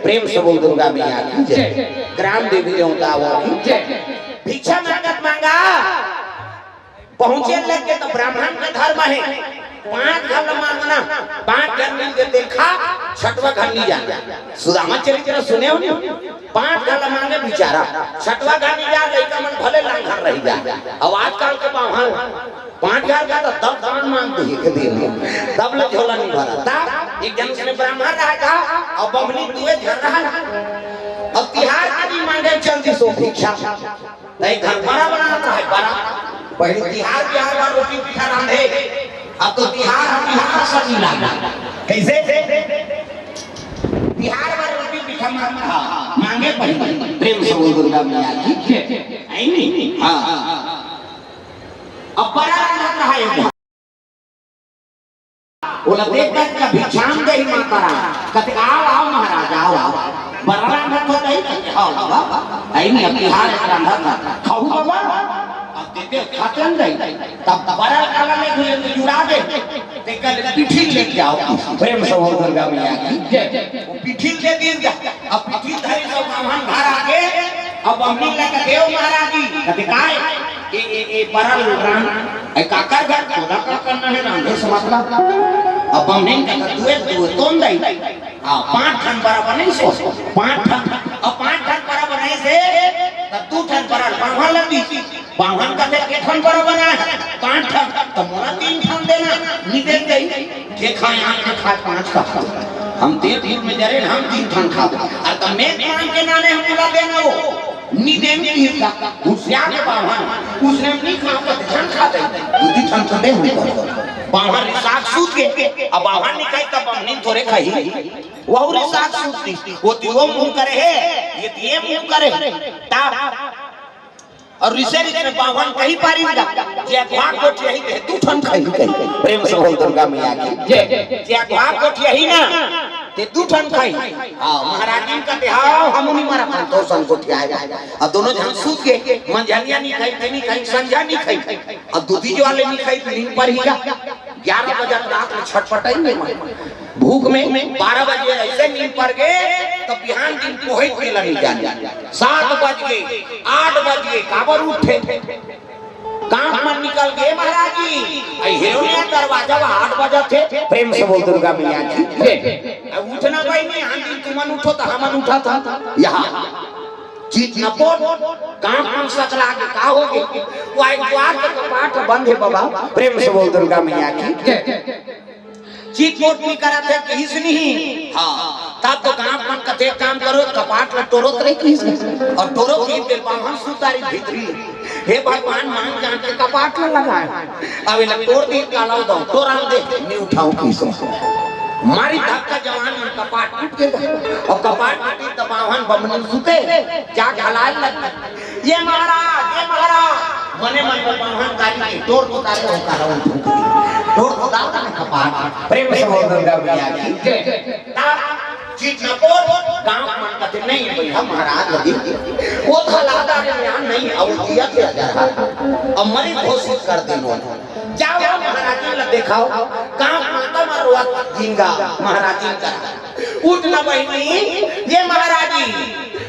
प्रेम से बोल दुर्गा मैया की जय। ग्राम देवी देवता की जय। भिक्षा मांगत मांगा पहुंचे लगे तो ब्राह्मण का धर्म है 5 घर मांगना 5 घर मिल के देखा 6वां घर नहीं जाना। सुदामा चरित्र सुने हो नहीं 5 घर मांगे बेचारा 6वां घर नहीं जा लड़का मन भले लांघर रह जा। अब आजकल के बाहर 5 घर का तो 10 दान मांगते हैं के दिन तब ले झोला नहीं भरा था। एक जन से ब्राह्मण रहा था और बमनी दुए झर रहा। अब तिहार के भी मांगे चलती सो भिक्षा नहीं घर बड़ा बनाता है बड़ा पहले तिहार बार रोटी पिठा रांधे अब तो तिहार सब्जी लाना कैसे तिहार बार रोटी पिठा मांगे पहले प्रेम से बोल दुर्गा मैया की है नहीं। हां अब बड़ा रांधता है बोला देख कर का भिक्षाम दे माता कहते आओ महाराज आओ बड़ा रांधत होता है आओ है नहीं अब तिहार रांधत खाओ बाबा देते खाते नहीं तब बड़ा काला में जुड़ा दे देखकर पिठी ले जाओ प्रेम से बोल दुर्गा मैया की जय। वो पिठी ले दिन अब पिठी धरी सब ब्राह्मण घर आके अब हमने लगा देव महाराज जी कहते काय ये परल राम ए काकर घर तोला का करना है रांधे से मतलब अब हमने कहा दुए तोन दई हां 5 ठन बराबर नहीं सो 5 ठन अब 5 ठन बराबर नहीं से तब 2 ठन बराबर ब्राह्मण लगी ब्राह्मण का एक ठन बराबर बना 5 ठन तो मोरा 3 ठन देना नहीं दे गई के खाए हम के खा 5 का हम 3 में दे रहे हम 3 ठन खा और तो मैं मान के नाने हम बोला देना वो निदेन की का होशियार के बाहर उसने नहीं खा ठन खाते दूधी ठन ठंडे हो बाहर साग सूत के अब बाहर निकाई तब हमने थोड़े खाई वो साग सूत वो दियो मुंह करे है ये दिए मुंह करे ता और रिसेरिस में बावन कहीं पारी जा जे भाग कोठ यही दे तू ठन खाई प्रेम से बोल दुर्गा मैया की जय। जे भाग कोठ यही ना ते तू ठन खाई हां महाराज जी का हां हमनी मारा पर तो सन कोठ आया अब दोनों जन सूत के मंझलिया नहीं खाई नहीं खाई संध्या नहीं खाई अब दूधी जो वाले नहीं खाई दिन पर ही 11 बजे रात में छटपटाई नहीं भूख में 12 बजे ऐसे नींद पड़ गए तो बिहान दिन कोई खेला नहीं जाने 7 बज गए 8 बज गए काबर उठे काम मन निकल गए महाराज जी हिरोनिया दरवाजा 8 बजे थे प्रेम से बोल दुर्गा मैया की अब उठना भाई नहीं हम दिन तुमन उठो तो हमन उठा था यहाँ चीज न पोट काम मन सकला के का होगे वो एक द्वार के कपाट बंद है बाबा प्रेम से बोल दुर्गा मैया की चीट मोट नहीं करा थे किस नहीं हां तब तो काम मन कथे काम करो कपाट में टोरत रही किस और टोरो की पे बाहर सुतारी भीतरी हे भगवान मान जान के कपाट में लगाए अब इला तोड़ दी कालाओ दो तोरा दे नहीं उठाऊं किस मारी धक्का जवान मन कपाट टूट गया और कपाट टूटी तो बाहन बमन सुते क्या हलाल लग ये महाराज मने मन में बाहन गाड़ी तोड़ उतारे हो काला तोड़ उतारा कपाट प्रेम से बोल दुर्गा मैया की जय। चीज न को गांव मन कहते नहीं भैया महाराज लगी वो थलादा के यहां नहीं अवधिया के जा अब मरी घोषित कर देनो जाओ महाराज जी ला दिखाओ गांव माता मारवा जिंगा महाराज जी का उठ ना बहिनी ये महाराज जी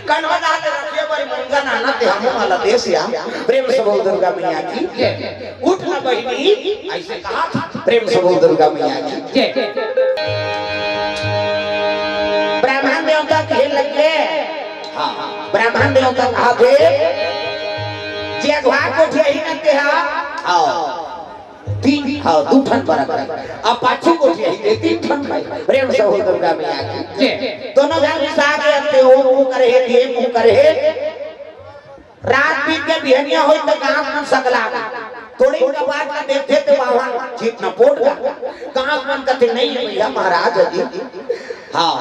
कन्वा दाद रखिए बड़ी मंगा नाना ते हम वाला देश या प्रेम से बोल दुर्गा मैया की जय। उठ ना बहिनी ऐसे कहा प्रेम से बोल दुर्गा मैया की जय। ब्राह्मण देवता खेल लगे हां ब्राह्मण देवता कहा थे जे घाट को थे ही नते हां तीन हां 2 ठन बराबर अब पाछू को थे 3 ठन प्रेम से बोल दुर्गा मैया की जय। दोनों जन साथ आते हो मुंह करे हे मुंह करे रात बीत के बिहनिया होई तो गांव में सकला थोड़ी के बाद का देखते तो बाहर जीत न पोट गांव मन कहते नहीं भैया महाराज जी हां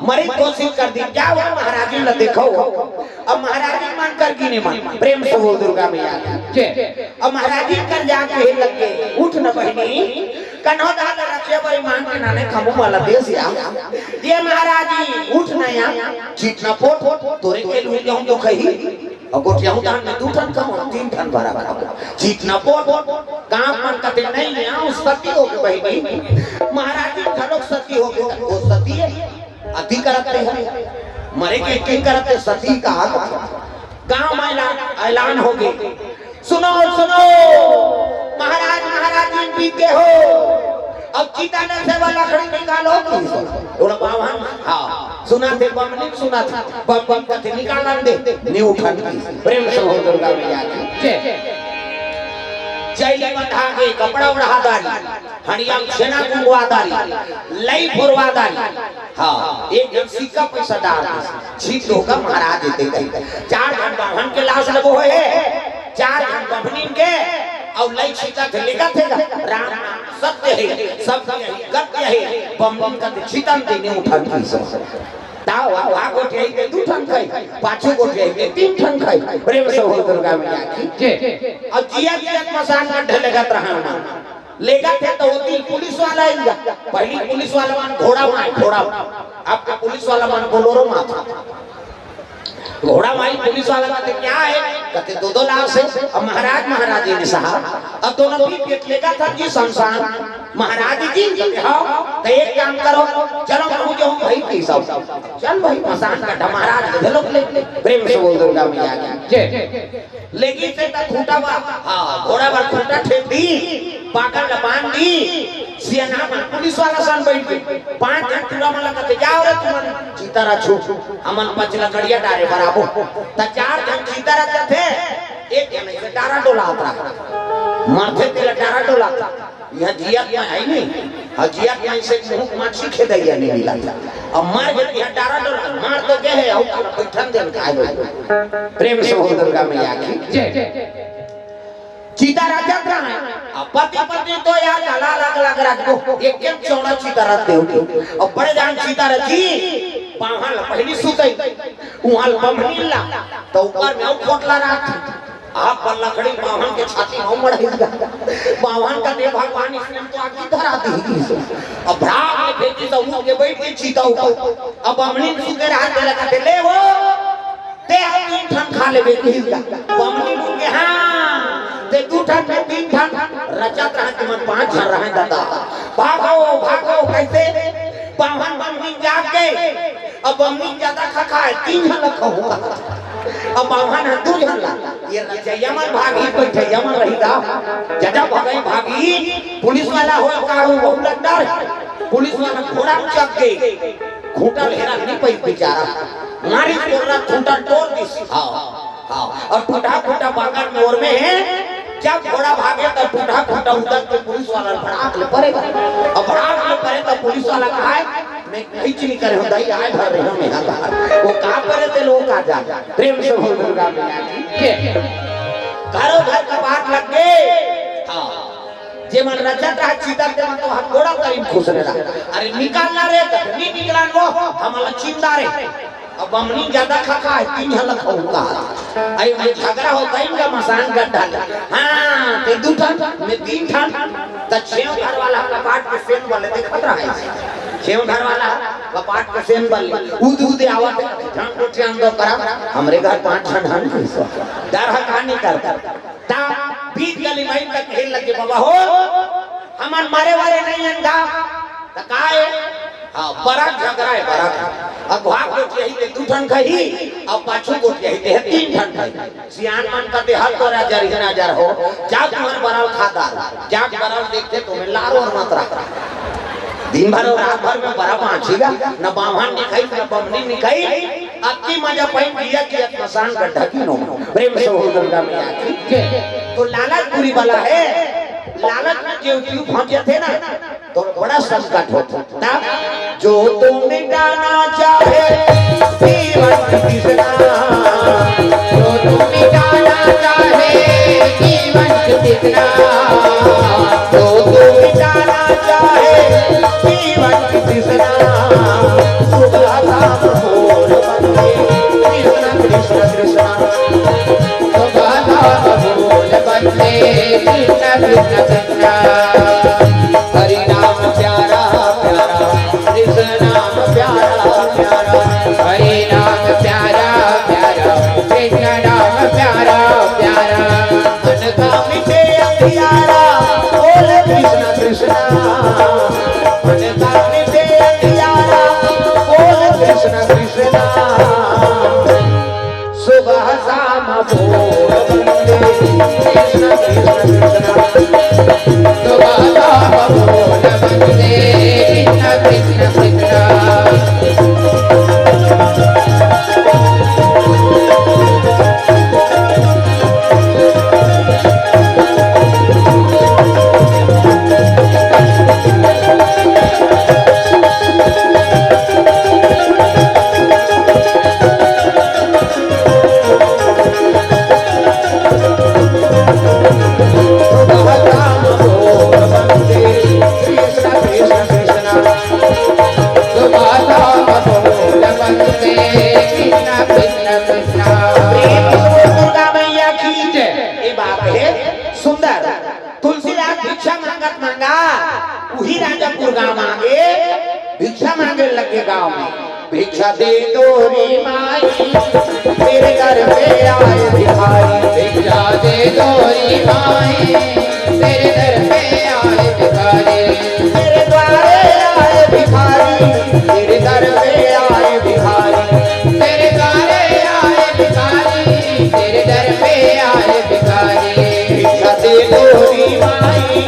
मरी कोशिश कर दी क्या हुआ महाराज ने देखो अब महाराज मान कर की नहीं मान प्रेम से बोल दुर्गा मैया जय। अब महाराज कर जाके लगे उठ न बहिनी कन्हो दादा रखे बड़ी मान के नाने खमू वाला देश या ये महाराज जी उठ न या चीट न पोट तोरे के लूट जाऊं तो कही और गोटिया हूं दान में 2 ठन कम 3 ठन भरा भरा चीट न पोट गांव मन कहते नहीं यहां सती हो गई बहिनी महाराज जी घरों सती हो गई वो सती है अति करते हैं मरे के किंग करते सती का गांव में ऐलान हो गए, सुनो सुनो महाराज महाराज बीत के हो, अब चीता ने से वाला लकड़ी निकालो। बोला बावन हाँ सुना थे बमनी सुना था बम बम कथे निकालन दे नी उठा प्रेम से हो दुर्गा मैया की जैले बंधा के कपड़ा उड़ादारी हणियाम छेना गुंगवादारी लई फुरवादारी हाँ एक जन सिक्का पैसा डाल छीप धोखा महाराज देते गए। 4 घन बावन के लाश लगो है, 4 घन बमनी के और लई छीता थे लिखा थे राम नाम सत्य है सब गत्य है बमनी का छीतन देने उठा ताव आ गोठे के 2 ठन खाई, पाछू गोठे के 3 ठन खाई। प्रेम से हो दुर्गा मैया की। अब जिया मसान का ढलेगा रहना लेगा थे तो होती पुलिस वाला आएगा, पहली पुलिस वाला मान घोड़ा मार घोड़ा, आपका पुलिस वाला मान बोलोरो माथा घोड़ा माई पुलिस वाला कहते क्या है, कहते 2-2 लाख से। अब महाराज महाराजी ने साहब अब दोनों भी लेगा था जी शमशान महाराज जी हाँ तो एक काम करो चलो मुझे हम भाई पैसा चल भाई मसान का महाराज ले लो प्रेम से बोल दुर्गा मैया की। लेकिन से तक खूंटा हाँ घोड़ा पर खूंटा ठेक दी पाकर लबान दी सियाना मन पुलिस वाला सन बैठ गई 5 दिन पूरा मन कहते जाओ रे तुम चीतारा छू हमन 5 लकड़िया डारे बराबर त 4 दिन चीतारा थे एक जन से डारा डोला आता माथे ते डारा डोला यहां जिया में है नहीं हजिया में से मुंह माछी खेदैया नहीं मिला अब मार के यहां डारा डोला मार तो के है और बैठन दे खाए प्रेम से हो दुर्गा मैया की जय। चीता राजा है अब पति पत्नी तो यार अलग अलग रखो एक एक चौड़ा चीता रहते हो और बड़े जान चीता रखी पाहल पहली सुतई उहाल बमनीला तो ऊपर में कोटला रात आप पर लकड़ी बावन के छाती में मड़ेगा बावन का दे भगवान इसने तो आगे धरा दी अब भ्राग में भेजी तो उठ के बैठ के चीता ऊपर अब बमनी सुते रात में लगा ले वो ते हम 3 ठन खा लेबे कहिगा बमनी के हां ते 2 ठन में 3 ठन रचत रहा कि मन 5 ठन रहे दादा भागो भागो कैसे बावन बमनी जाग गए अब बमनी ज्यादा खा खाए 3 ठन खाऊंगा अब बावन 2 ठन ये यमन भागी बैठे यमन रहीगा जदा भगई भागी पुलिस वाला हो का हो बहुत डर पुलिस वाला घोड़ा चक गए खूंटा लेरा नहीं पई बेचारा मारी तोड़ा खूंटा तोड़ दी हां हां और टूटा खूंटा बागर में और में है जब घोड़ा भागे तो टूटा खूंटा उधर के पुलिस वाला भड़ाक ले पड़ेगा अब भड़ाक ले पड़े तो पुलिस वाला कहा है मैं कहीं नहीं करे हूं दई आए भर रहे हम यहां का वो का करे ते लोग आ जा प्रेम से हो दुर्गा मैया की घरों घर का बात लग गए हां जे मन रचत रहा चीता के मन तो हम घोड़ा करीब खुश रहा अरे निकालना रे नहीं निकला वो हमारा चिंता रे अब बमनी ज्यादा खा खा 3 हलक होगा आई में झगड़ा होता है इनका मसान गड्ढा हां ते 2 ठन में 3 ठन त 6 घर वाला कपाट के सेन वाले देखत रहा है 6 घर वाला कपाट के सेन वाले उद उद आवत जान को ध्यान दो करा हमरे घर 5 ठन हन डर है कहानी करता ता बीच गली में तक खेल लगे बाबा हो हमन मारे वाले नहीं अंधा त काए हां बड़ा झगड़ा है बड़ा अब भाग को यही ले 2 ठन खाई अब पाछू को यही दे 3 ठन खाई सियान मन का दे हाथ तोरा हजार हो जा तुम्हारे बराल खाता जा बराल देखते तुम्हें लारो और मात्रा दिन भर और रात भर में बड़ा पाछीगा न बावन ने खाई न बमनी ने खाई अति मजा पाई दिया कि मसान गड्ढा की नो प्रेम से हो दुर्गा मैया की तो लालच पूरी वाला है लालच में जो क्यों पहुंचे थे ना तो बड़ा संकट होता जो तुम मिटाना चाहे जीवन किसना जो तुम मिटाना चाहे जीवन किसना जो तुम मिटाना चाहे जीवन किसना सुबह शाम भोर बंदे कृष्ण कृष्ण कृष्ण सुबह शाम भोर बंदे कृष्ण कृष्ण कृष्ण हरि नाम प्यारा प्यारा कृष्ण नाम प्यारा प्यारा हरि नाम प्यारा प्यारा कृष्ण नाम प्यारा प्यारा मन का मिटे अंधियारा बोले कृष्ण कृष्ण मन का मिटे अंधियारा बोले कृष्ण कृष्ण भिक्षा दे दो रे माई तेरे घर पे आए भिखारी भिक्षा दे दो रे माई तेरे घर पे आए भिखारी तेरे द्वारे आए भिखारी तेरे घर पे आए भिखारी तेरे द्वारे आए भिखारी तेरे घर पे आए भिखारी भिक्षा दे दो रे माई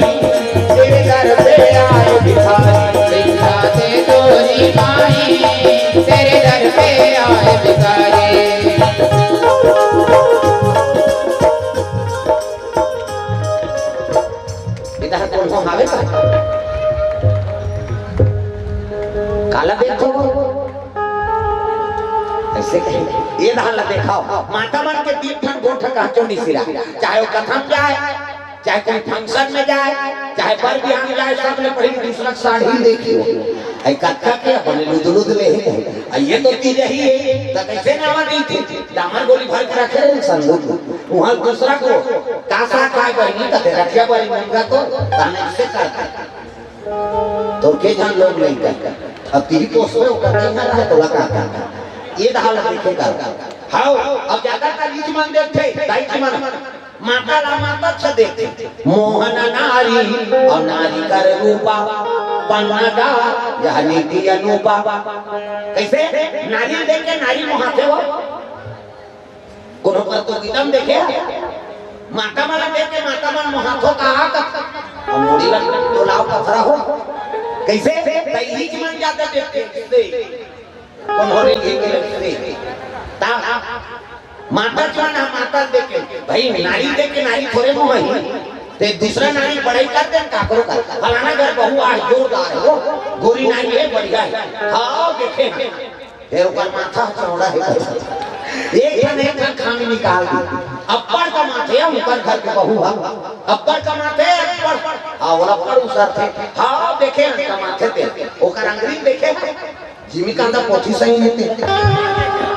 तेरे घर पे आए भिखारी भिक्षा दे दो रे माई तेरे घर पे आए भिखारी इधर कौन आवे काला देखो ऐसे कहेंगे ये धान ला देखाओ माता मन के तीन ठन गोठ का चोनी सिरा चाहे वो कथम जाए चाहे कोई फंक्शन में जाए चाहे पर बिहान में जाए सब लोग पहले दूसरा साड़ी देखियो आई कक्का के अपने लुदलुद ले है ये तो की रही है तो कैसे ना आवा नहीं थी दामन गोली भर के रखे संदूक वहां दूसरा को कासा काय बनी तो रखिया बड़ी महंगा तो ताने से करता तो के जान लोग नहीं करता अब तीन पोस्ट में ऊपर नहीं ना रहा तो लगा ये ढाल देखे कर हां अब ज्यादा का लीज मन देखते दाई की मन माता ला माता छ देखते मोहन नारी और नारी कर रूपा पन्नागा यह नीति अनुपा कैसे नारी देख के नारी मोहाते हो कोनो पर तो गीतम देखे माता मन देख के माता मन मोहातो कहा का मोड़ी लग तो लाव पथरा हो कैसे तैली की मन जाता देखते कौन हो रही है के ता माता जान माता देखे भाई नारी देख के नारी थोड़े मोह है ते दूसरा नारी पढ़ाई करते हैं काकरो का फलाना घर बहू आज जोरदार है गोरी नारी है बढ़िया है हां देखे फिर ऊपर माथा चौड़ा है एक जन खामी निकाल दी अब्बर का माथे ऊपर घर के बहू अब्बर का माथे अब्बर और अब्बर उसर थे हां देखे का माथे पे ओकर अंगरी देखे जिमी कांदा पोथी सही नहीं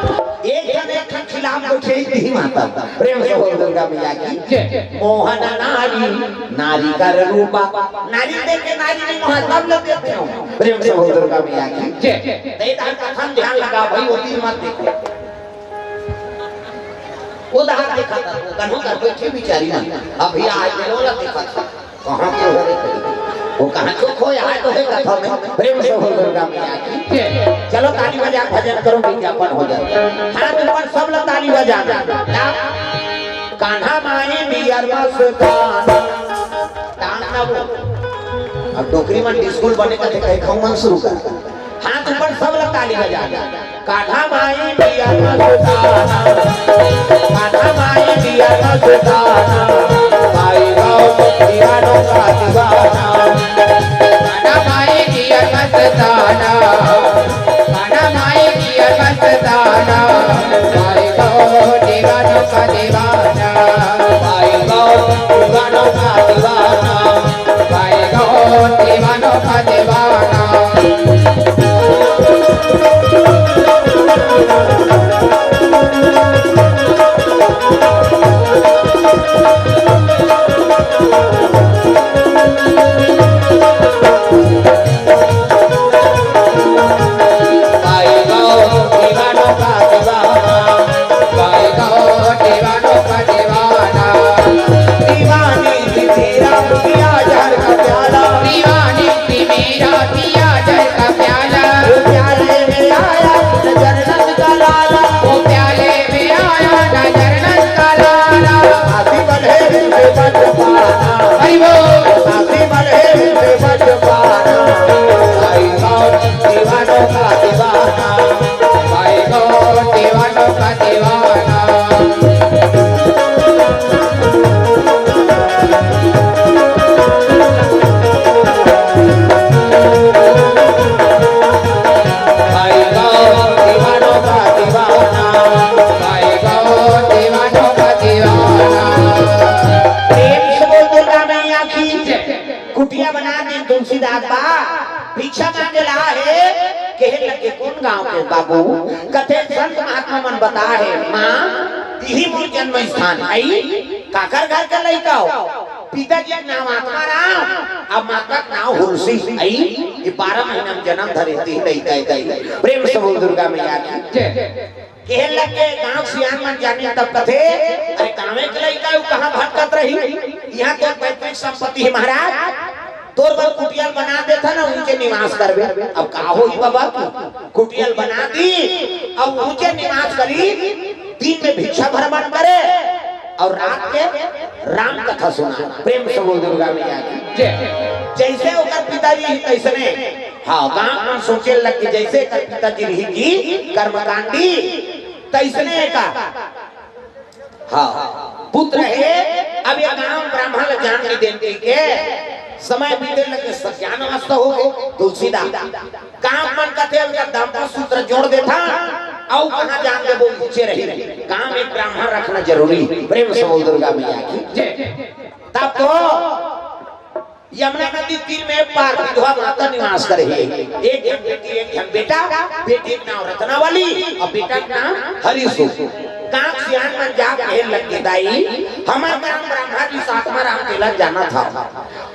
एक जन खिलाफ उठे ही माता प्रेम से बोल दुर्गा मैया की मोहन नारी नारी कर रूपा नारी देख के नारी नहीं मोहतब लग देते हो प्रेम से बोल दुर्गा मैया की ते दान कथन ध्यान लगा भाई होती मत देखो वो दान देखा था कन्हो कर बैठी बिचारी ना अभी आए मेलोला देखा था कहां के हो रही वो कहां को खोया है तो है कथा में प्रेम से बोल दुर्गा मैया की चलो ताली बजा भजन करो विज्ञापन हो जाए हाथ ऊपर सब लोग ताली बजाना कान्हा माई बियर मस्तान तांडव अब टोकरी में स्कूल बने का कहे खौमन शुरू कर हाथ ऊपर सब लोग ताली बजाना कान्हा माई बियर मस्तान कान्हा माई बियर मस्तान भाई गाँव दीवानों का दीवाना कान्हा माई बियर मस्ताना कान्हा माई बियर मस्ताना भाई गाँव दीवानों का दीवाना भाई गाँव दीवानों का दीवाना भाई गाँव दीवानों का दीवाना कुटिया बना दी तुलसीदास बा भिक्षा मांगे ला है कहे लगे कौन गांव के बाबू कथे संत महात्मा मन बता है माँ यही मोर जन्म स्थान आई काकर घर का लड़का हो पिताजी का नाम आत्माराम अब माता का नाम हुलसी आई ये 12 महीना में जन्म धरे थी लड़का प्रेम से बोल दुर्गा मैया की कहे लगे गांव सियान मन जाने तब कथे अरे गाँव के लड़का कहाँ भटकत रही यहाँ तो पैतृक संपत्ति है महाराज तोर बार कुटियल बना देता ना ऊंचे निवास करबे अब का होई बाबा कुटियल बना दी अब ऊंचे निवास करी दिन में भिक्षा भ्रमण करे और रात के राम कथा सुना प्रेम से बोल दुर्गा मैया की जैसे ओकर पिताजी कैसने हाँ गांव में सोचे लग के जैसे कर पिताजी रही की कर्मकांडी तैसने का हाँ पुत्र है अब ये गांव ब्राह्मण जान नहीं देते के समय बीते लगे सज्ञान अवस्था हो गए तुलसीदास काम मन कथे उनका दाम्पत्य सूत्र जोड़ देता और कहां जान दे वो नीचे रही काम एक ब्राह्मण रखना जरूरी प्रेम से बोल दुर्गा मैया की तब तो यमुना नदी तीर में पार विधवा माता निवास करे एक जन बेटी एक जन बेटा बेटी का नाम रत्नावली और बेटा का नाम हरिसु गांव सियान में जा कहे लगे दाई हमारा नाम ब्राह्मण जी सातवा राम केला जाना था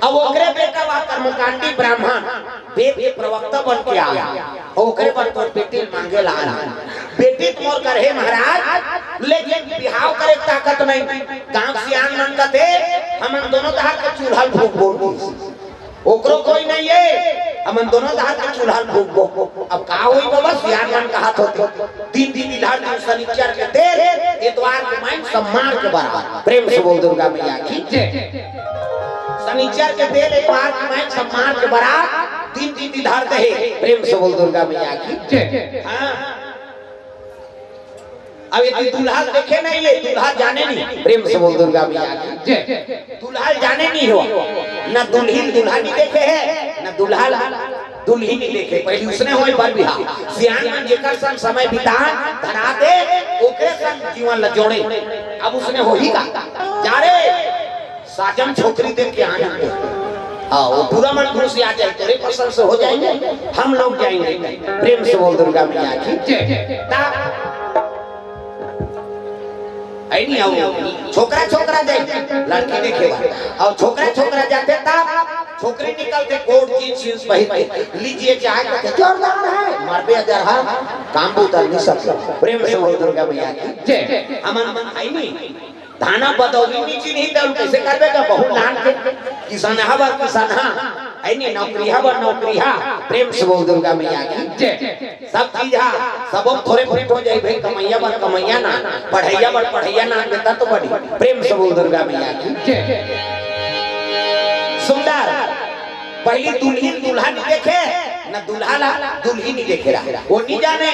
अब ओकरे बेटा वा कर्मकांडी ब्राह्मण वेद के प्रवक्ता बन के आया ओकरे पर तोर बेटी मांगे ला बेटी मोर करे महाराज लेकिन बिहाव करे ताकत नहीं गांव सियान मन का थे हम दोनों दहार के चूल्हा फूक बोल ओकरो कोई नहीं है हम दोनों दहार के चूल्हा फूक बो अब का होई बाबा सियान मन का हाथ होते तीन दिन इलाज दिन शनिचर के देर इतवार के माइन सम्मान के बराबर प्रेम से बोल दुर्गा मैया की शनिचर के देर इतवार के माइन सम्मान के बराबर तीन दिन इलाज दे प्रेम से बोल दुर्गा मैया की हां अब ये दूल्हा देखे नहीं ले दूल्हा जाने नहीं प्रेम से बोल दुर्गा मैया की दूल्हा जाने नहीं हो ना दुल्हन दूल्हा नहीं देखे है ना दूल्हा दुल्ही नहीं देखे पहले उसने होए पर बिहार सियान मन जेकर संग समय बिता धरा दे ओकरे संग जीवन ल जोड़े अब उसने हो ही का जा रे साजन छोकरी देख के आने हाँ वो पूरा मन खुश आ जाए तेरे पसंद से हो जाएंगे हम लोग जाएंगे प्रेम से बोल दुर्गा मैया की आई नहीं आओ छोकरा छोकरा जाए लड़की देखे और छोकरा छोकरा जाते तब छोकरी निकलते कोट जींस पहन लीजिए चाहे जोरदार है मरबे हजार हां काम उतर नहीं सकता प्रेम से बोल दुर्गा मैया की हमन मन आई नहीं धाना बदौली नीचे नहीं दल कैसे करबे का बहुत लान के किसान हवा किसान हां आई नहीं नौकरी हवा नौकरी हां प्रेम से बोल दुर्गा मैया की सब चीज हां सब थोड़े फिट हो जाए भाई कमैया ना पढ़ैया ना बेटा तो बड़ी प्रेम से बोल दुर्गा मैया की सुंदर पहली दुल्हन दूल्हा नहीं देखे ना दूल्हा दुल्ही नहीं देखे रहा वो नहीं जाने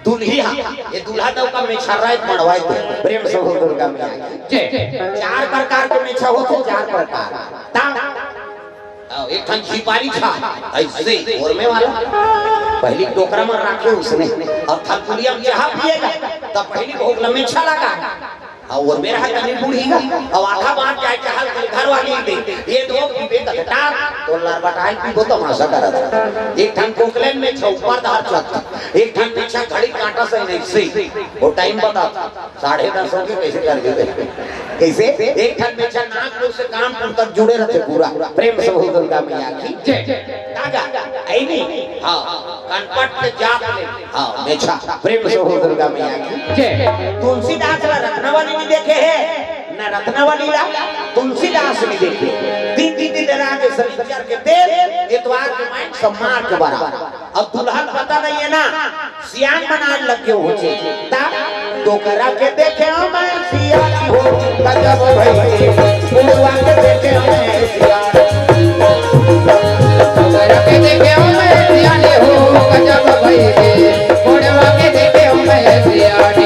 दुल्ही ये दूल्हा तो का मेछराय मड़वाए थे प्रेम से बोल दुर्गा मैया की 4 प्रकार के मेछा होते 4 प्रकार ता एक ठन झिपारी था ऐसे और में वाला पहली टोकरा में रखे उसने और थलपुलिया में चाह पिएगा तब पहली भोग लम्बे छा लगा और मेरा हाथ नहीं बूढ़ीगा और आधा बांट जाए चाहल घर वाली दे ये दो पीबे कटा तो लार बटाई पीबो तो मासा करा था एक ठन कोकलेन में ऊपर धार चलता एक ठन पीछे घड़ी कांटा से नहीं से वो टाइम बता 10:30 के कैसे कर देते कैसे एक ठन पीछे नाक मुंह से कान तक जुड़े रहते पूरा प्रेम से बोल दुर्गा मैया की दागा आई नहीं हां कनपट के जाप ले हां मेछा प्रेम से बोल दुर्गा मैया की तुलसीदास रत्नावली नहीं देखे है ना रत्नावली तुलसीदास नहीं देखे तीन दिन रात शनिचर के देर इतवार के माइन सम्मान के बराबर अब दुल्हन पता नहीं है ना सियान मनान लग के होचे ता तो करा के देखे मैं सियान हो गजब भई पूर्वा के देखे मैं सियान तो करा के देखे मैं सियान हो गजब भई पूर्वा के देखे मैं सियान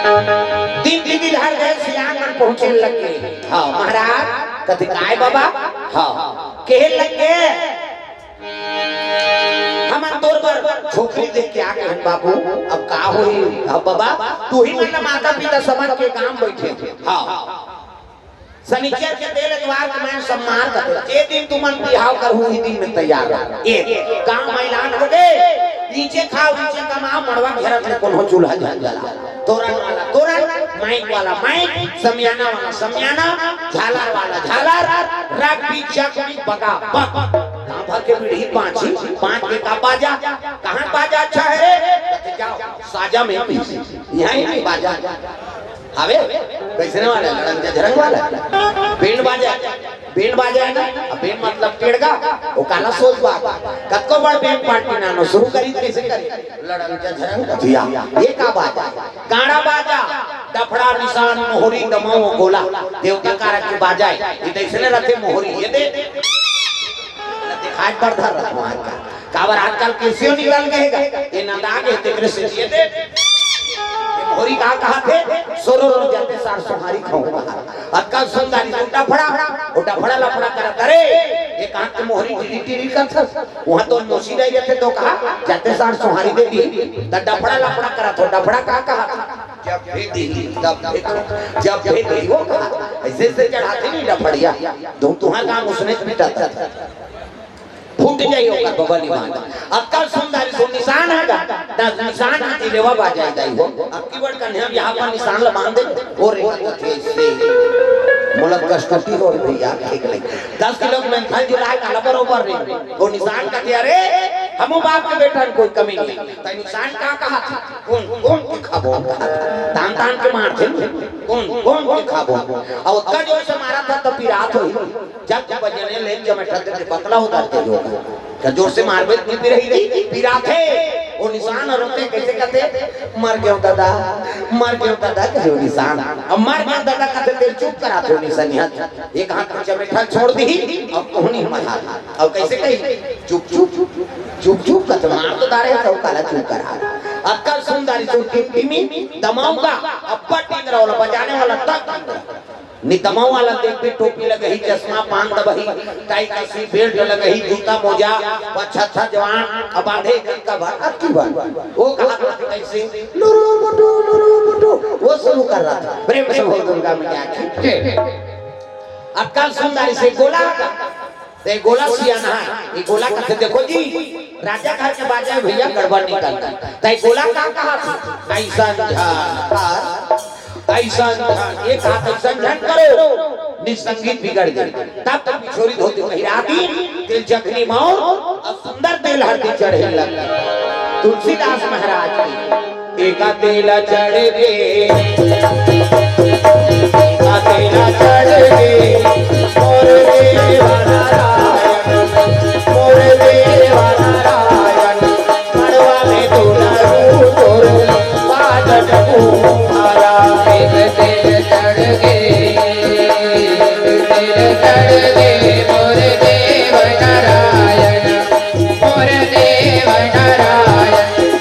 दिन दिन हर गए सियान मन पहुंचे लगे। हाँ महाराज कथी काय बाबा हाँ कहे लगे हम तोर पर छोकरी देख के आ गए बाबू अब का होई अब बाबा तू ही मतलब माता पिता समझ के काम बैठे हाँ शनिचर के तेल एतवार के मैं सम्मान करते जे दिन तुमन बिहाव करहु ही दिन में तैयार रह एक काम ऐलान हो गए नीचे खाओ नीचे कमाओ मड़वा घेरत में कोनो चूल्हा जल जला तोरण वाला तोरण माइक वाला माइक समियाना वाला समियाना झालर वाला झालर राग भी चक भी बगा बक गांव भर के पीढ़ी पांच के का बाजा कहां बाजा अच्छा है रे जाओ साजा में यहां ही बाजा आवे कैसे ने वाला लड़ंग झरंग वाला बैंड बाजा है ना बैंड मतलब पेड़गा वो काला सोच बा कतको बड़ बैंड पार्टी नानो शुरू करी कैसे करी लड़ंग झरंग कथिया ये का बाजा गाड़ा बाजा डफड़ा निशान मोहरी दमाओ गोला देवता कारक के बाजा है ये कैसे रखे मोहरी ये दे दिखाई पर धर रहा है काबर आजकल कैसे निकल गएगा ये नंदा के तेरे से ये दे मोहरी कहा थे सोरो जाते सार सोहारी खाऊंगा अक्का सुंदरी उल्टा फड़ा लफड़ा करा करे ये कहां के मोहरी टीरी कर वहां तो मोसी रह गए थे तो कहा जाते सार सोहारी दे दी डड्डा फड़ा लफड़ा करा तो डफड़ा कहा जब भेद दी वो कहा ऐसे से चढ़ाते नहीं डफड़िया तुम तुम्हारा काम उसने मिटाता था फूट जाई होगा बबली मान अक्कल सुंदरी सो निशान हैगा निशान आती लेवा बाजा जाई हो अक्की बड़ कन्या यहां पर निशान ल बांध दे और थे से मुलक कष्टती हो भैया ठीक नहीं 10 किलो में खाई जुलाई काला बरोबर नहीं वो निशान का दिया रे हमो बाप के बेटा कोई कमी नहीं त निशान का कहा था कौन के खाबो तान के मार थे कौन के खाबो और उसका जो से मारा था तो पिरात होई जब बजने ले जब ठग के बकला उतारते जो जोर से मारबे नहीं रही पिरा थे वो निशान रोते कैसे कहते मर गयो दादा कैसे निशान अब मर गयो दादा कहते तेरे चुप करा दो निशान एक हाथ में चमेठा छोड़ दी अब कोहनी मरा अब कैसे कही चुप कहते मार तो दारे तो काला चुप करा अक्कल सुंदरी तो टिमी दमाऊंगा अब्बा टिंगरा वाला बजाने वाला तक नितमाऊ वाला देख के टोपी लगही चश्मा पान दबही टाई कसी बेल्ट लगही जूता मोजा पछा जवान अब आधे का बात की बात वो कहा कैसे लुरु बुटू वो शुरू कर रहा था प्रेम से बोल दुर्गा में क्या अक्कल सुंदरी से गोला सियाना है ये गोला कहते देखो जी राजा कहा के बाजा भैया गड़बड़ निकलता तई गोला का कहा था ऐसा एक हाथ ऐसा झट करो निसंगीत बिगड़ गई तब तक छोरी धोती पहिराती तिल जखनी मौर और सुंदर तेल हल्दी चढ़े लग तुलसीदास महाराज की एका तेल चढ़ गे एका तेल चढ़ गे मोर देवा नारायण मड़वा में तोरू बाजट तुम्हारा तेल चढ़ गे मोर देव नारायण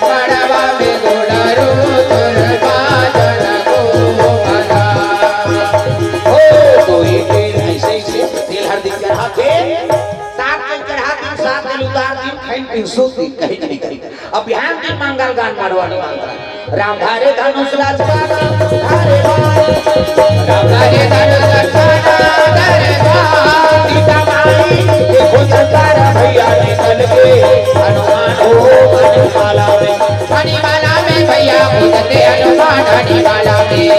मड़वा में गोड़रू तोर बाजन को मना हो कोई तेल ऐसे तेल हर दिन चढ़ा के 7 दिन चढ़ा दिन 7 दिन उतार दिन खाइन पिन सोती कहीं नहीं कहीं अब बिहान दिन मंगल गान मारवानी राम धारे धनुष राजपाना धारे राम धारे धनुष राजपाना धारे सीता माई देखो सरकार भैया निकल के हनुमान हो मणिमाला में भैया पूजते हनुमान मणिमाला में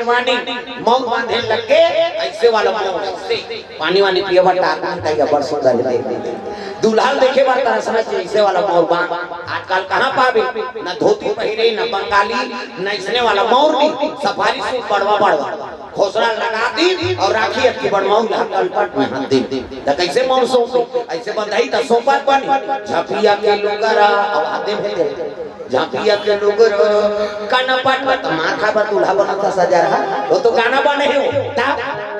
शेरवानी मौत बांधे लग के ऐसे वाला ऐसे पानी वानी पिए बटा तैया बड़ सुंदर है दूल्हा देखे बार तरह समझ ऐसे वाला मौर बांध आजकल कहां पावे ना धोती पहिरे ना बंगाली ना इसने वाला मौर भी सफारी सूट बड़वा खोसरा लगा दी और राखी अटकी बड़माऊ कलपट में हाथ दी त कैसे मौर सो ऐसे बंधाई त सोपा बनी झपिया के लोगरा और आते भेले झांपिया के लोगर काना पाट पर माथा पर दूल्हा बनाता सजा रहा वो तो गाना बने हो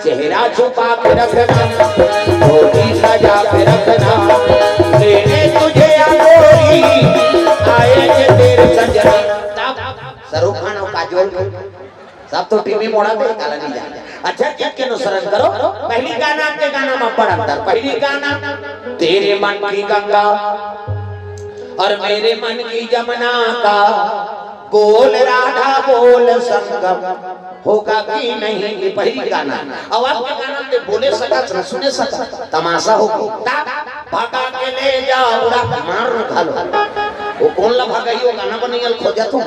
चेहरा छुपा के रखना धोती सजा के रखना तेरे तुझे आगोरी आएंगे तेरे सजना शाहरुख खान और काजोल सब तो टीवी मोड़ा दे काला नहीं जाता अच्छा क्या के अनुसरण करो पहली गाना के गाना में बड़ा अंतर पहली गाना तेरे मन की गंगा और मेरे मन की जमुना का बोल राधा बोल संगम होगा कि नहीं ये पहली गाना अब आपके गाना पे बोले सका सुने सका तमाशा होगा भागा के ले जाओ मार खा लो वो कौन ला भागाई वो गाना बनाइए खोजा तुम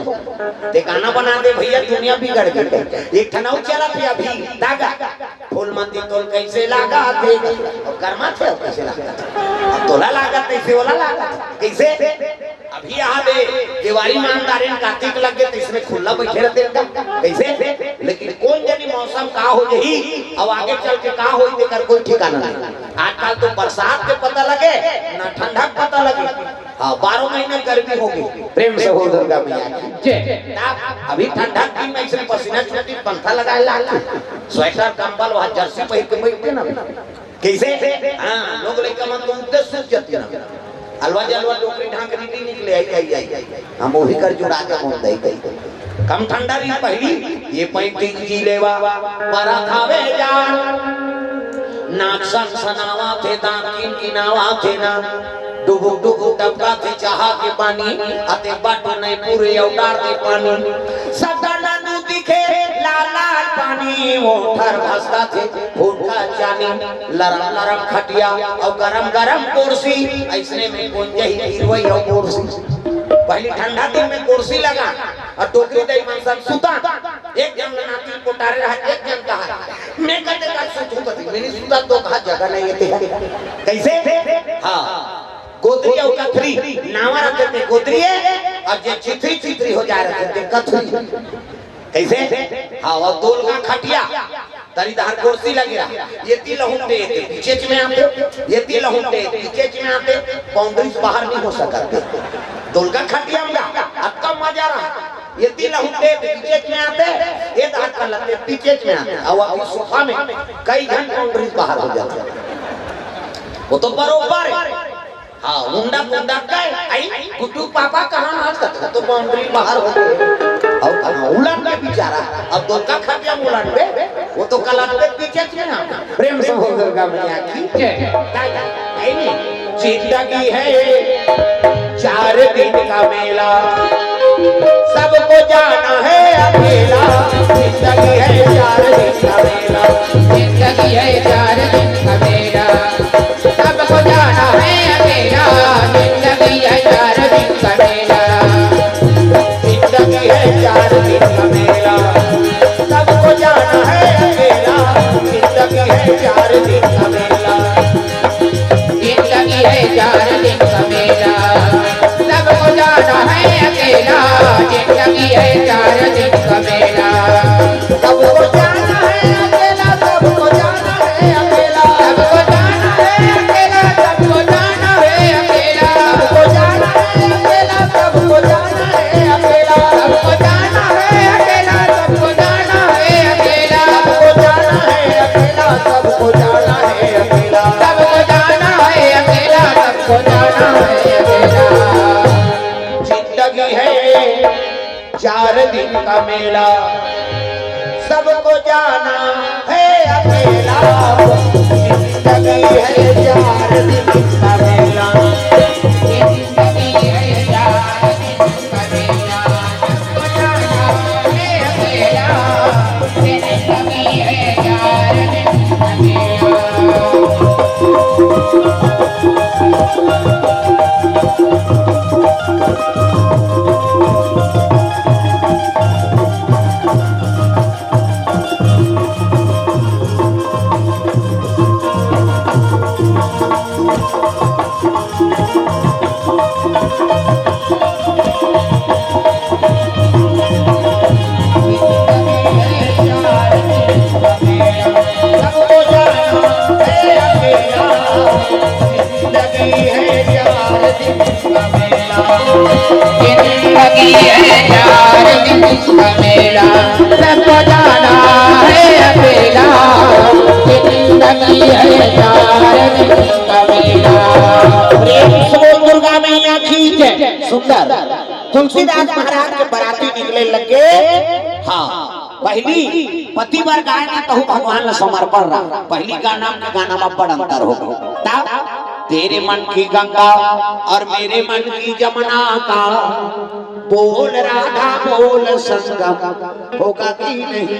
ते गाना बना दे भैया दुनिया बिगड़ गई एक ठनाऊ चला पिया भी दागा फूल मंदी तोल कैसे लगा दे और कर्मा थे कैसे लगा अब तोला लगा कैसे वाला लगा कैसे अभी यहाँ दे दिवाली ईमानदारी कार्तिक लग गए तो इसमें खुला बैठे रहते कैसे लेकिन कौन जानी मौसम का हो यही अब आगे चल के का हो देकर कोई ठिकाना नहीं आजकल तो बरसात के पता लगे ना ठंडा पता लगे हाँ 12 महीने गर्मी होगी प्रेम से हो दुर्गा मैया अभी ठंडा दिन में इसमें पसीना छूटी पंखा लगाए लाल स्वेटर कंबल वहाँ जर्सी पहन के बैठते ना कैसे हाँ लोग लेकर मन तो उठते सूख जाती ना हलवा जलवा टोकरी ढांक दी निकले आई हम वही कर जुड़ा के मोड़ दई कम ठंडा दिन पहली ये 35 जी लेवा बरा खावे जान नाक सन सनावा थे दांत किनावा थे ना डुबुक डुबुक टपका थे चाहा के पानी आते बाटो नहीं पूरे उतार दे पानी सदा नू दिखे लाल लाल पानी वो ठर भसका थे फूट का चानी लरम लरम खटिया और गरम गरम कुर्सी ऐसने में कौन जही गिरवई और कुर्सी पहली ठंडा दिन में कुर्सी लगा और टोकरी दई मनसन सुता एक जन नाती कोटारे रहा एक जन कहा मैं कहते का सुतू तो मैंने सुता तो कहा जगह नहीं है कैसे हां गोदरी और कथरी नावा रखते थे गोदरी और जो चिथरी चिथरी हो जा रहे थे कथरी कैसे हाँ और दोल का खटिया तरी दार कुर्सी लगे ये तिल हुंडे पीछे में आते ये तिल हुंडे पीछे में आते बाउंड्रीज बाहर नहीं हो सकते दोल का खटिया में अब कब मजा रहा ये तिल हुंडे पीछे में आते ये दार कर लेते पीछे में आते और सोफा में कई घंटे बाउंड्रीज बाहर हो जाते वो तो बरोबर है हाँ मुंडा मुंडा काय आई गुड्डू पापा कहाँ हाथ करता तो बाउंड्री बाहर हो गए और कहाँ उलट के बेचारा अब दो का खटिया उलट पे वो तो कलर पे पीछे थे ना प्रेम से हो दुर्गा मैया की जय जिंदगी है 4 दिन का मेला सबको जाना है अकेला जिंदगी है 4 दिन का मेला जिंदगी है 4 दिन का मेला सबको जाना है अकेला जिंदगी है 4 दिन का मेला जिंदगी है 4 दिन का मेला सबको जाना है अकेला जिंदगी है 4 दिन का मेला जिंदगी है 4 दिन का मेला सबको जाना है अकेला जिंदगी है 4 दिन का मेला सबको जाना है अकेला सबको जाना है अकेला सबको जाना है अकेला सबको जाना है अकेला सबको जाना है अकेला सबको जाना है अकेला सबको जाना है अकेला सबको जाना है अकेला सबको जाना है अकेला सबको जाना है अकेला सबको जाना है अकेला सबको जाना है अकेला जिंदगी है 4 दिन का मेला सबको जाना है अकेला जिंदगी है 4 दिन का मेला जिंदगी है 4 दिन का मेला सबको जाना है अकेला जिंदगी है 4 दिन का मेला मेरा सबको जाना है अकेला, ये जिंदगी है चार दिन का मेला। प्रेम से बोल दुर्गा मैया की जय। सुंदर तुलसीदास महाराज के बराती निकले लगे। हाँ, पहली पति बार गाय ना कहूँ भगवान ने समर्पण रहा। पहली गाना के गाना में बड़ा अंतर हो गया। तेरे मन की गंगा और मेरे मन की जमुना का बोल राधा बोल संगम होगा कि नहीं।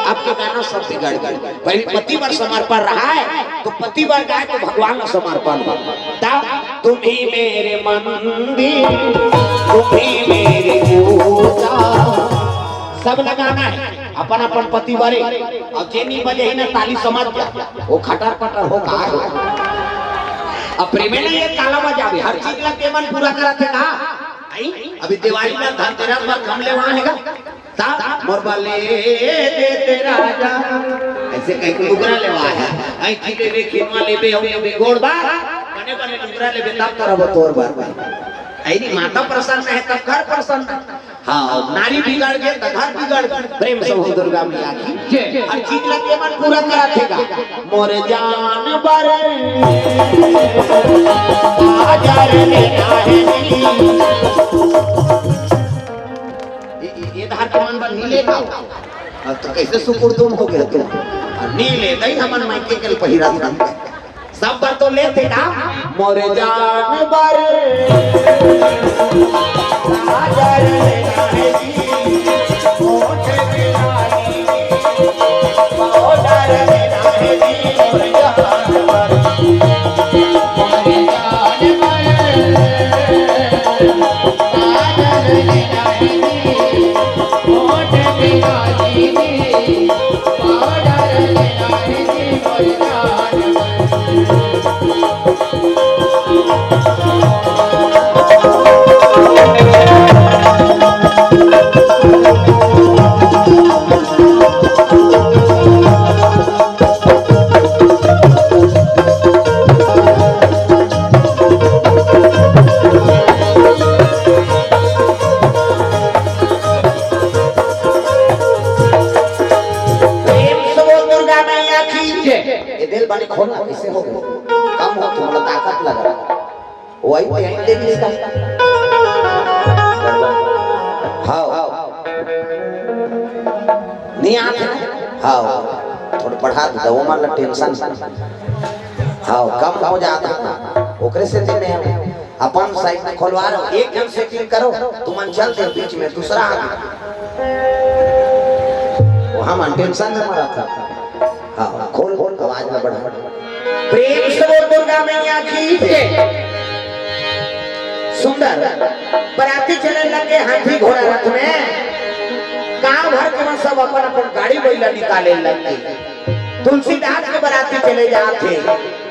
आपके गाना सब बिगड़ गए। पहले पति बार समर्पण रहा है तो पति बार गाय तो भगवान का समर्पण। तुम ही मेरे मंदिर, तुम ही मेरे पूजा, सब लगाना है अपन अपन पति बारे। अब जेनी बजे ही ना ताली समझ गया वो खटर पटर हो का। अब प्रेम में ये ताला बजावे हर चीज लग के मन पूरा करा थे ना। अभी दिवाली में धनतेरस पर कम ले वहां हैगा मोर बले दे तेरा राजा ऐसे कहीं को लुगरा लेवा है। आई ठीक है खेतवा लेबे हो ये गोड़ बा बने बने लुगरा लेबे तब तरह तोर बार आई नहीं माता प्रसन्न है तब घर प्रसन्न है। हाँ, नारी बिगड़ गए तो घर बिगड़ गए। प्रेम से हो दुर्गा मैया की हर चीज लगे मन पूरा करा थेगा। मोर जान बर बाजार लेना है ये धार के मन पर नीले का अब तो कैसे सुकुर तुम हो गया तुम नीले दई हमन मायके के पहिरा था सब पर तो लेते ना। मोर जान बर बाजार लेना है खोलना कैसे हो कम हो थोड़ा ताकत लग रहा वही यहीं दे भी इसका। हाँ नहीं आते हाँ थोड़ा पढ़ा दो वो मान टेंशन हाँ कम हो जाता ओकरे से देने अपन साइड में खोलवा रहा एक जन से क्लिक करो तुम चल दे बीच में दूसरा आ वो हम टेंशन में मरा था। हाँ खोल खोल आवाज में बढ़ा प्रेम से बोल दुर्गा मैया की सुंदर बराती चले लगे हाथी घोड़ा रथ में गांव भर के सब अपन अपन गाड़ी बैला निकाले लगे। तुलसीदास के बराती चले जाते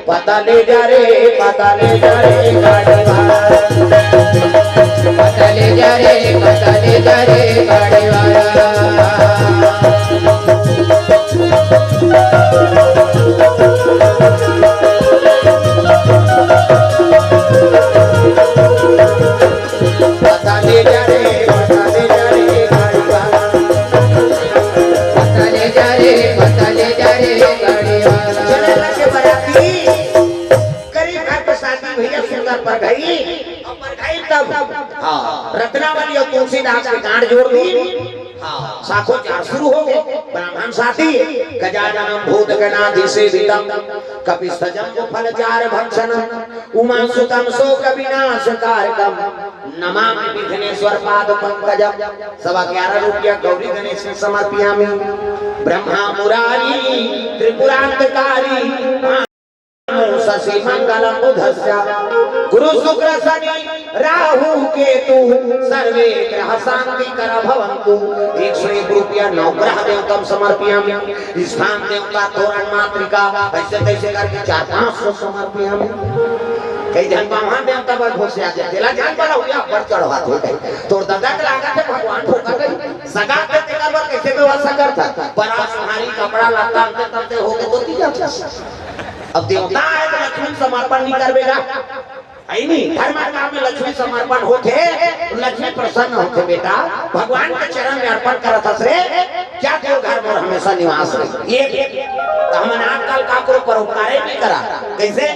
पता ले जा रे पता ले जा रे गाड़ी वाला पता ले जा रे पता ले जा रे गाड़ी वाला। रत्नावली और तुलसीदास के गांठ जोड़ दी। हाँ साखो चार शुरू हो गए ब्राह्मण साथी गजाननम भूत गणाधि सेवितम कपिस्थजम फलचार भक्षणम उमा सुतम शोक विनाशकारकम नमामि विघ्नेश्वर पाद पंकजम। 11.5 रुपया गौरी गणेश ने समर्पयामि। ब्रह्मा मुरारी त्रिपुरांतकारी शशि मंगलम बुधस्य गुरु शुक्र शनि राहु केतु सर्वे ग्रह शांति कर भवन्तु। 101 रुपया 9 ग्रह देवतम समर्पयामि। स्थान देवता तोरण मातृका ऐसे तैसे करके 400-500 समर्पयामि। कई जन वहां देवता पर घोषया दे तेला जान वाला हो गया पर चढ़वा दो तोर दादा के लागा थे भगवान ठोका गई सगा के तेरा पर कैसे व्यवस्था करता बड़ा सुहारी कपड़ा लाता तंते हो गए तो दिया। अब देवता है तो लक्ष्मण समर्पण नहीं करवेगा आई नहीं धर्म काम में लक्ष्मी समर्पण होते, लक्ष्मी प्रसन्न होते बेटा, भगवान के चरण में अर्पण करत हसरे, क्या देव घर में हमेशा निवास रहे। एक हमन आजकल काकरो परोपकार भी करा, कैसे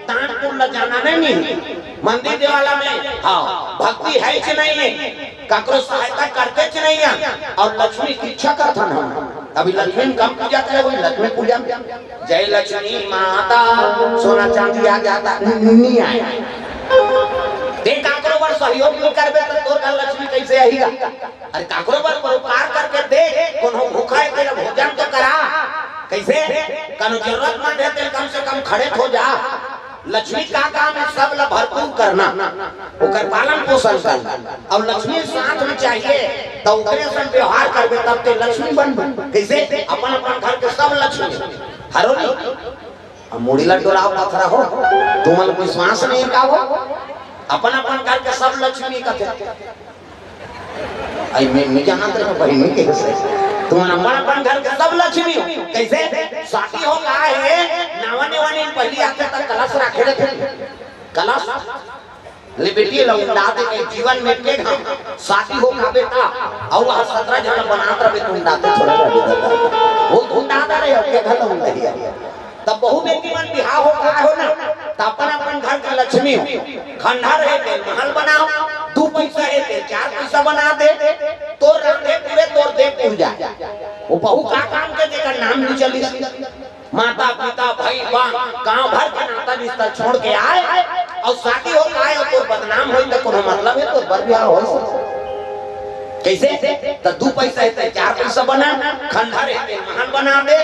दान पुण्य जाना नहीं, मंदिर देवाला में हाँ भक्ति है कि नहीं है, काकरो सहायता करते कि नहीं है, और लक्ष्मी की इच्छा करता हम अभी लक्ष्मी कम पूजा करे, वही लक्ष्मी पूजा जय लक्ष्मी माता सोना चांदी आ जाता नहीं आया। देख काकरो बार सहयोग नहीं करबे तो तोर का लक्ष्मी कैसे आएगा। अरे काकरो बार परोपकार करके देख, कोनो भूखा है तेरा भोजन तो करा, कैसे कनो जरूरतमंद है तेरे कम से कम खड़े हो जा। लक्ष्मी का काम है सब ला भरपूर करना, ओकर पालन पोषण करना, और लक्ष्मी साथ में चाहिए तो ओकरे संग व्यवहार करबे तब ते लक्ष्मी बनबे। कैसे अपन अपन घर के सब लक्ष्मी हरो नहीं, अब मुड़ी ला डोलाओ पथरा हो तुमन विश्वास नहीं का हो, अपन अपन घर के सब लक्ष्मी कथे आई मैं जानत रहे बहिनी के से तुमन अपन अपन घर के सब लक्ष्मी हो। कैसे शादी हो का है नावने वाने पहली आते तक कलश रखे रहते, कलश ले बेटी लौंडा दे के जीवन में के हम शादी हो का बेटा और 17 जन बनात रहे तुम डाते थोड़ा वो ढूंढा रहे हो के घर लौंडा ही तब बहु बेटी मन बिहार हो का हो ना, तब अपन अपन घर के लक्ष्मी हो, खंडा रहे ते महल बनाओ, 2 पैसा है ते 4 पैसा बना दे, तोर राधे पूरे तोर दे पूजा वो बहु का काम के जेकर नाम नहीं चली, माता पिता भाई बहन गांव भर के नाता रिश्ता छोड़ के आए और शादी हो आए और तोर बदनाम होई तो कोनो मतलब है तोर बर बियाह हो। कैसे तो 2 पैसा है 4 पैसा बना, खंडा रहते महल बना दे,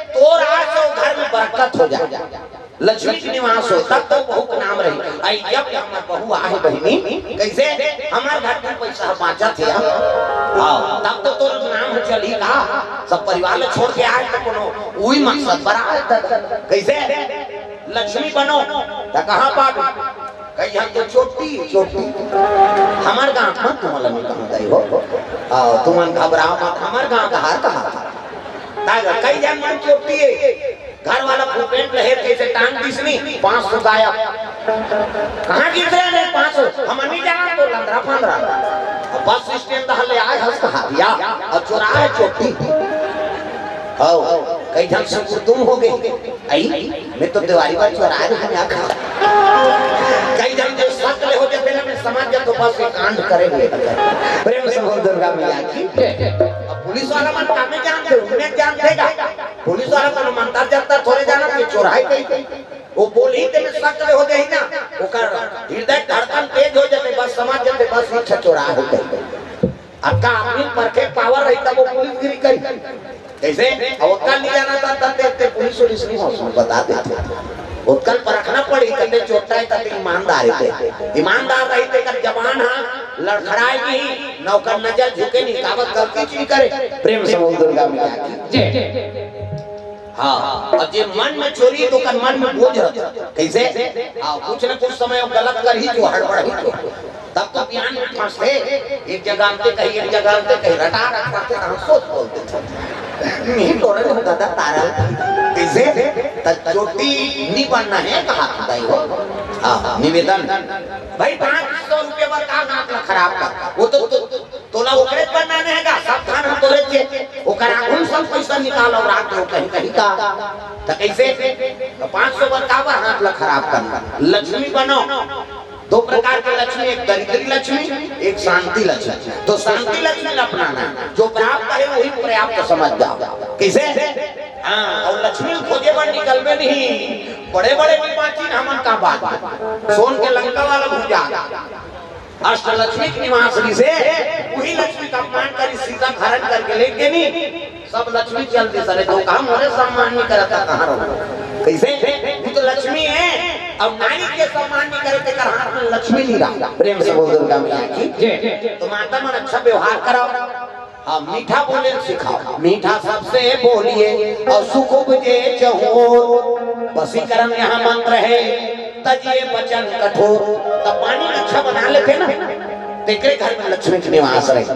तोर आज तो घर में बरकत हो जाए, लक्ष्मी की निवास हो, तब तो बहू का नाम रही। आई जब हमार बहू आहे बहिनी कैसे हमार घर में पैसा बाचा थे हां तब तो तोर नाम चली का, सब परिवार ले छोड़ के आए तो कोनो वही मकसद बड़ा कैसे लक्ष्मी बनो त कहां पाबे कहीं हम तो चोटी हमार गांव मत तुमला में कहां गई हो तुमन घबराओ मत, हमार गांव का हार कहां था कई जन मन चोटी है, घर वाला फुपेट लहर कैसे टांग दिसनी 500 गायब कहां गिर रहे हैं 500 हम नहीं जाना तो 15 बस स्टैंड हले आए हंस कहा दिया और चुरा है चोटी आओ कई ढंग से तुम हो गए आई मैं तो दिवाली पर चुरा रहा हूं कई ढंग से सकले हो जाते ना समाज जब तो बस कांड करेंगे प्रेम सहो दुर्गा मैया की। अब पुलिस वाला मन कामे जानते उन्हें जान देगा, पुलिस वाला का मंतर जाता थोड़े जाना कि चोराई कहीं वो बोली ते में सकले हो जाई ना ओकर हृदय धड़कन तेज हो जाते बस समझ जाते बस अच्छा चोरा हो गई। आपका आदमी परफेक्ट पावर रही तब वो पुलिस गिरी करी कैसे अवकल नहीं जाना था तब पुलिस नहीं हो बता देते उत्कल परखना पड़ी कते चोटा है कते ईमानदार थे, ईमानदार रही थे कर जवान हां लड़खड़ाए नहीं नौकर नजर झुके नहीं कावत गलती चीज करे प्रेम से बोल दुर्गा मैया की जय। हां अब जे मन में चोरी तो कर मन में बोझ रहता कैसे हां कुछ न कुछ समय वो गलत कर ही जो हड़बड़ ही तब तो बयान में फंसते एक जगह पे कहीं एक जगह पे कहीं रटा रखते हम सोच बोलते थे नहीं तोड़े तो दादा तारा कैसे चोटी नहीं बनना है कहा था हो हां निवेदन भाई 500 रुपए पर का नाक खराब कर वो तो तोला ओकरे बनना नहीं हैगा सब खान हम तोरे के ओकरा उन सब पैसा निकाल और रात को कहीं कहीं का तो कैसे तो 500 पर का हाथ ला खराब करना। लक्ष्मी बनो 2 प्रकार की लक्ष्मी, एक दरिद्री लक्ष्मी एक शांति लक्ष्मी, तो शांति लक्ष्मी अपनाना जो प्राप्त है वही पर्याप्त समझ जाओ कैसे हां और लक्ष्मी खोजे पर निकलवे नहीं बड़े बड़े विपाची हमन का बात सोन के लंका वाला भूजा अष्ट लक्ष्मी की निवास से वही लक्ष्मी का अपमान कर सीता हरण करके लेके नहीं सब लक्ष्मी चलते सरे तो काम होने सम्मान नहीं करता कहां रहो कैसे ये तो लक्ष्मी है अब नारी के सम्मान नहीं करते कर हाथ में लक्ष्मी नहीं रहा प्रेम से बोल दुर्गा मैया की जय। तो माता मन अच्छा व्यवहार कराओ हाँ मीठा बोले सिखाओ, मीठा सबसे बोलिए और सुख उपजे चहोर वशीकरण यहाँ मंत्र है तजिए वचन कठोर। तब पानी अच्छा बना लेते ना तेरे घर में लक्ष्मी की निवास रहे।